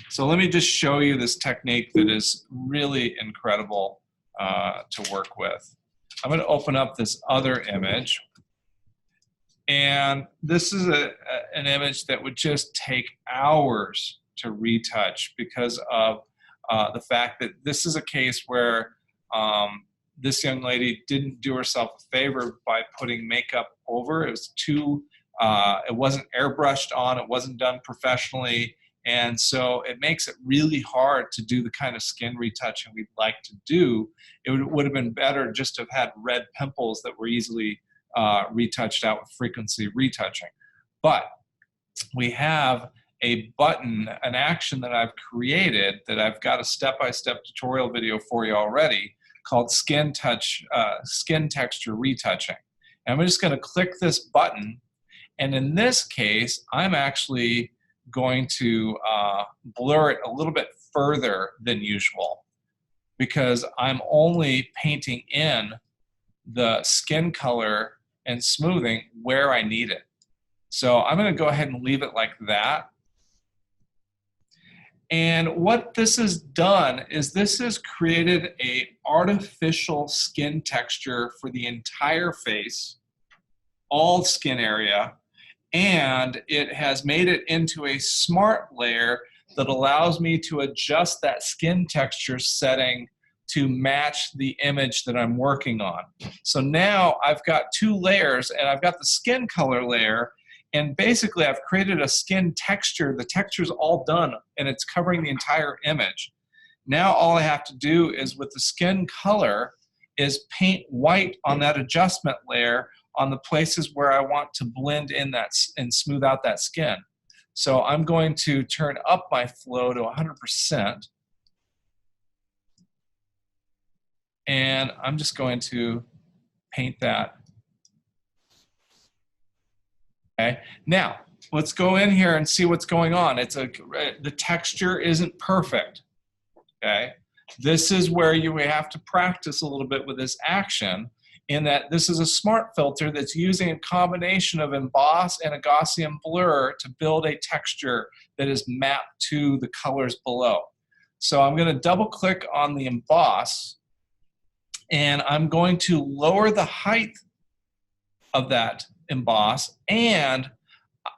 So let me just show you this technique that is really incredible to work with. I'm going to open up this other image. And this is an image that would just take hours to retouch because of the fact that this is a case where this young lady didn't do herself a favor by putting makeup over. It was too, it wasn't airbrushed on, it wasn't done professionally, and so it makes it really hard to do the kind of skin retouching we'd like to do. It would have been better just to have had red pimples that were easily retouched out with frequency retouching. But we have a button, an action that I've created that I've got a step-by-step tutorial video for you already called skin texture retouching. And I'm just going to click this button, and in this case I'm actually going to blur it a little bit further than usual because I'm only painting in the skin color and smoothing where I need it. So I'm going to go ahead and leave it like that. And what this has done is this has created an artificial skin texture for the entire face, all skin area, and it has made it into a smart layer that allows me to adjust that skin texture setting to match the image that I'm working on. So now I've got two layers, and I've got the skin color layer, and basically I've created a skin texture. The texture's all done, and it's covering the entire image. Now all I have to do is, with the skin color, is paint white on that adjustment layer on the places where I want to blend in that and smooth out that skin. So I'm going to turn up my flow to 100%. And I'm just going to paint that. Okay. Now, let's go in here and see what's going on. The texture isn't perfect. Okay. This is where you have to practice a little bit with this action, in that this is a smart filter that's using a combination of emboss and a Gaussian blur to build a texture that is mapped to the colors below. So I'm going to double click on the emboss, and I'm going to lower the height of that emboss. And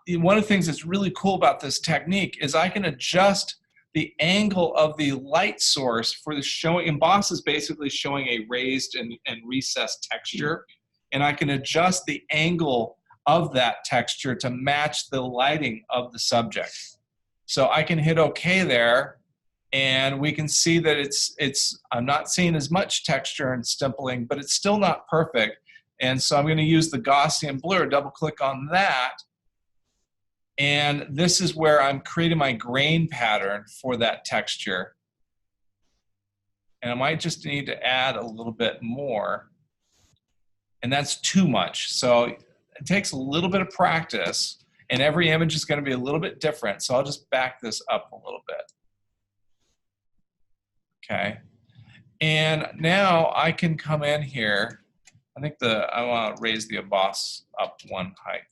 one of the things that's really cool about this technique is I can adjust the angle of the light source for the showing. Emboss is basically showing a raised and recessed texture, and I can adjust the angle of that texture to match the lighting of the subject. So I can hit OK there, and we can see that I'm not seeing as much texture and stippling, but it's still not perfect. And so I'm going to use the Gaussian blur, double click on that, and this is where I'm creating my grain pattern for that texture. And I might just need to add a little bit more, and that's too much. So it takes a little bit of practice, and every image is going to be a little bit different. So I'll just back this up a little bit. Okay, and now I can come in here. I think I want to raise the emboss up one height,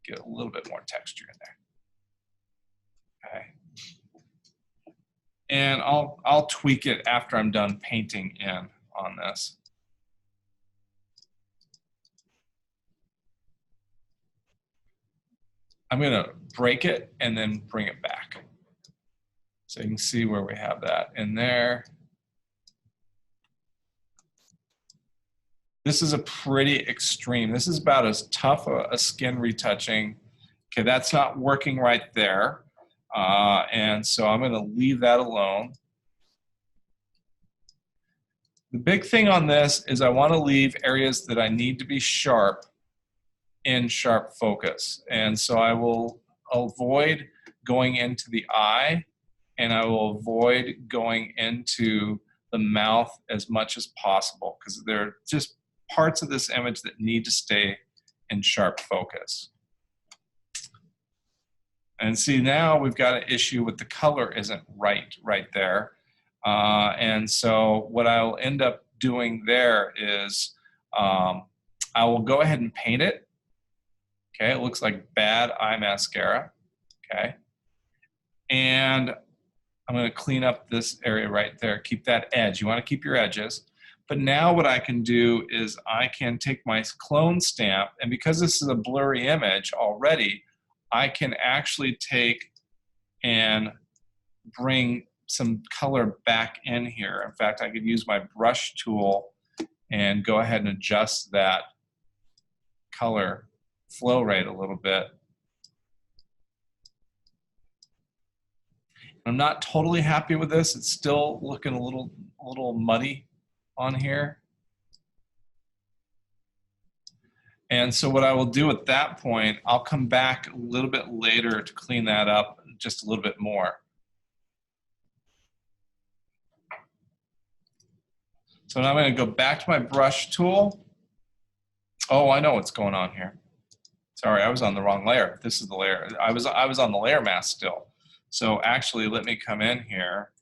get a little bit more texture in there. Okay, and I'll tweak it after I'm done painting in on this. I'm going to break it and then bring it back. So you can see where we have that in there. This is a pretty extreme. This is about as tough a skin retouching. Okay, that's not working right there. And so I'm going to leave that alone. The big thing on this is I want to leave areas that I need to be sharp in sharp focus. And so I will avoid going into the eye, and I will avoid going into the mouth as much as possible, because there are just parts of this image that need to stay in sharp focus. And see, now we've got an issue with the color isn't right there. And so what I'll end up doing there is I will go ahead and paint it. Okay, it looks like bad eye mascara. Okay, and I'm going to clean up this area right there. Keep that edge. You want to keep your edges. But now what I can do is I can take my clone stamp, and because this is a blurry image already, I can actually take and bring some color back in here. In fact, I could use my brush tool and go ahead and adjust that color flow rate a little bit. I'm not totally happy with this. It's still looking a little muddy on here. And so what I will do at that point, I'll come back a little bit later to clean that up just a little bit more. So now I'm going to go back to my brush tool. Oh, I know what's going on here. Sorry, I was on the wrong layer. This is the layer. I was on the layer mask still. So actually, let me come in here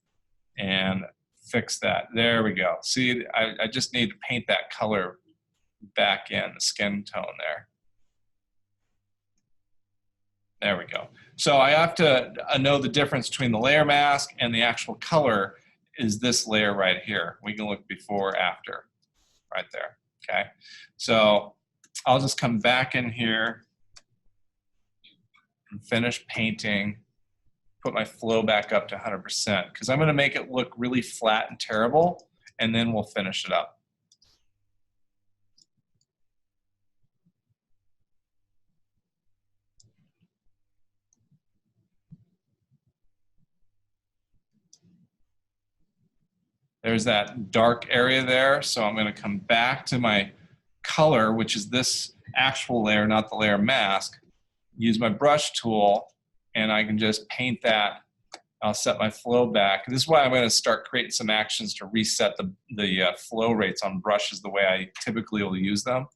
and fix that. There we go. See, I just need to paint that color back in, the skin tone there. There we go. So I have to know the difference between the layer mask and the actual color is this layer right here. We can look before, after, right there, okay? So I'll just come back in here and finish painting, put my flow back up to 100% because I'm gonna make it look really flat and terrible, and then we'll finish it up. There's that dark area there, so I'm gonna come back to my color, which is this actual layer, not the layer mask, use my brush tool, and I can just paint that. I'll set my flow back. This is why I'm gonna start creating some actions to reset the flow rates on brushes the way I typically will use them.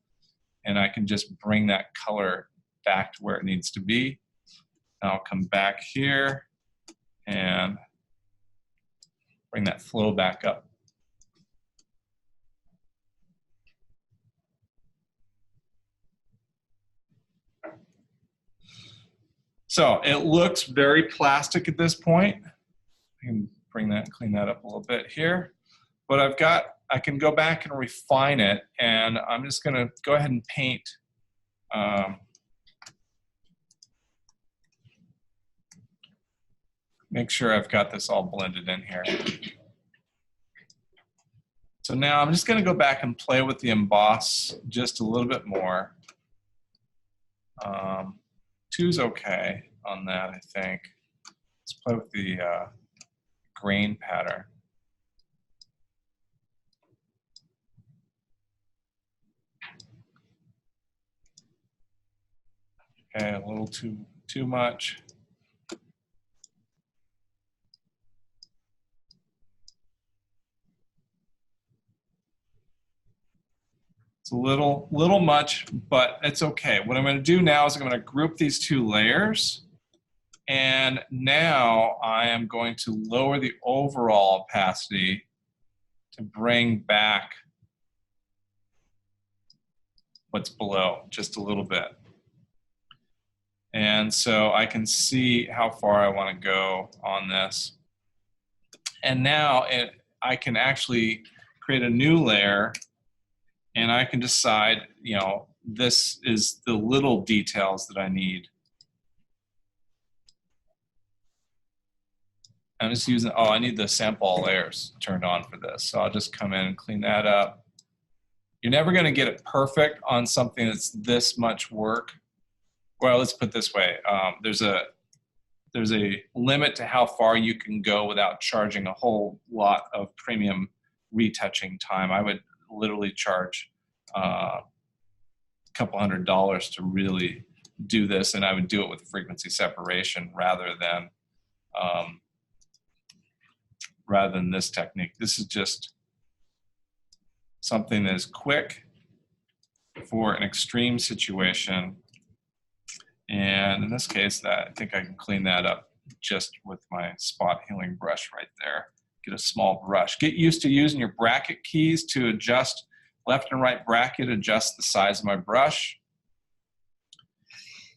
And I can just bring that color back to where it needs to be. I'll come back here and bring that flow back up. So it looks very plastic at this point. I can bring that, clean that up a little bit here. But I can go back and refine it, and I'm just gonna go ahead and paint make sure I've got this all blended in here. So now I'm just gonna go back and play with the emboss just a little bit more. 2's okay on that, I think. Let's play with the grain pattern. Okay, a little too much. It's a little much, but it's okay. What I'm going to do now is I'm going to group these two layers, and now I am going to lower the overall opacity to bring back what's below just a little bit. And so I can see how far I want to go on this. And now I can actually create a new layer, and I can decide, you know, this is the little details that I need. I'm just using, oh, I need the sample all layers turned on for this. So I'll just come in and clean that up. You're never gonna get it perfect on something that's this much work. Well, let's put it this way. There's a limit to how far you can go without charging a whole lot of premium retouching time. I would literally charge a couple $100 to really do this, and I would do it with frequency separation rather than this technique. This is just something that is quick for an extreme situation, and in this case, I think I can clean that up just with my spot healing brush right there. Get a small brush. Get used to using your bracket keys to adjust left and right bracket, adjust the size of my brush.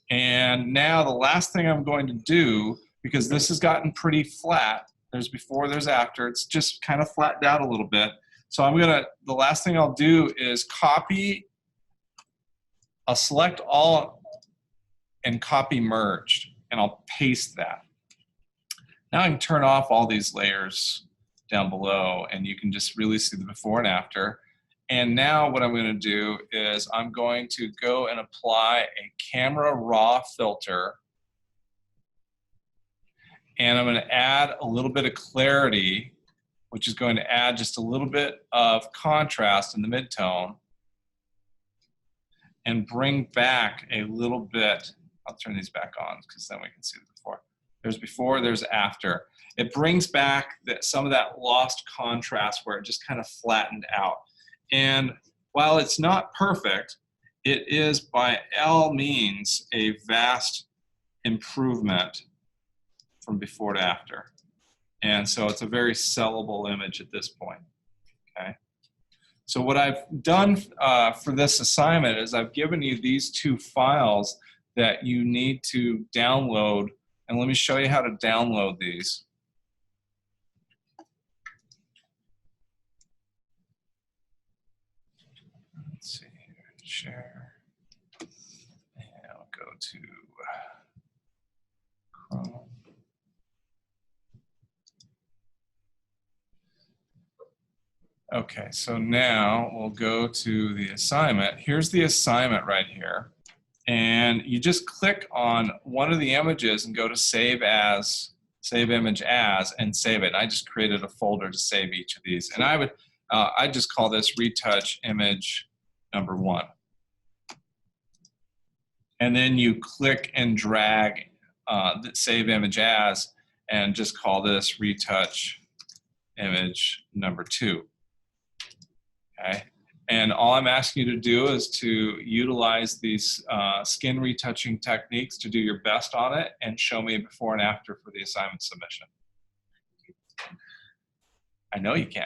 And now the last thing I'm going to do, because this has gotten pretty flat, there's before, there's after. It's just kind of flattened out a little bit. So I'm gonna, the last thing I'll do is copy, I'll select all and copy merged, and I'll paste that. Now I can turn off all these layers down below, and you can just really see the before and after. And now what I'm going to do is I'm going to go and apply a camera raw filter, and I'm going to add a little bit of clarity, which is going to add just a little bit of contrast in the midtone, and bring back a little bit. I'll turn these back on because then we can see the before. There's before, there's after. It brings back some of that lost contrast where it just kind of flattened out. And while it's not perfect, it is by all means a vast improvement from before to after. And so it's a very sellable image at this point, okay? So what I've done for this assignment is I've given you these two files that you need to download. And let me show you how to download these. Let's see here, share. And I'll go to Chrome. Okay, so now we'll go to the assignment. Here's the assignment right here. And you just click on one of the images and go to save as, save image as, and save it. And I just created a folder to save each of these. And I just call this retouch image number 1. And then you click and drag the save image as, and just call this retouch image number 2. Okay. And all I'm asking you to do is to utilize these skin retouching techniques to do your best on it and show me before and after for the assignment submission. I know you can.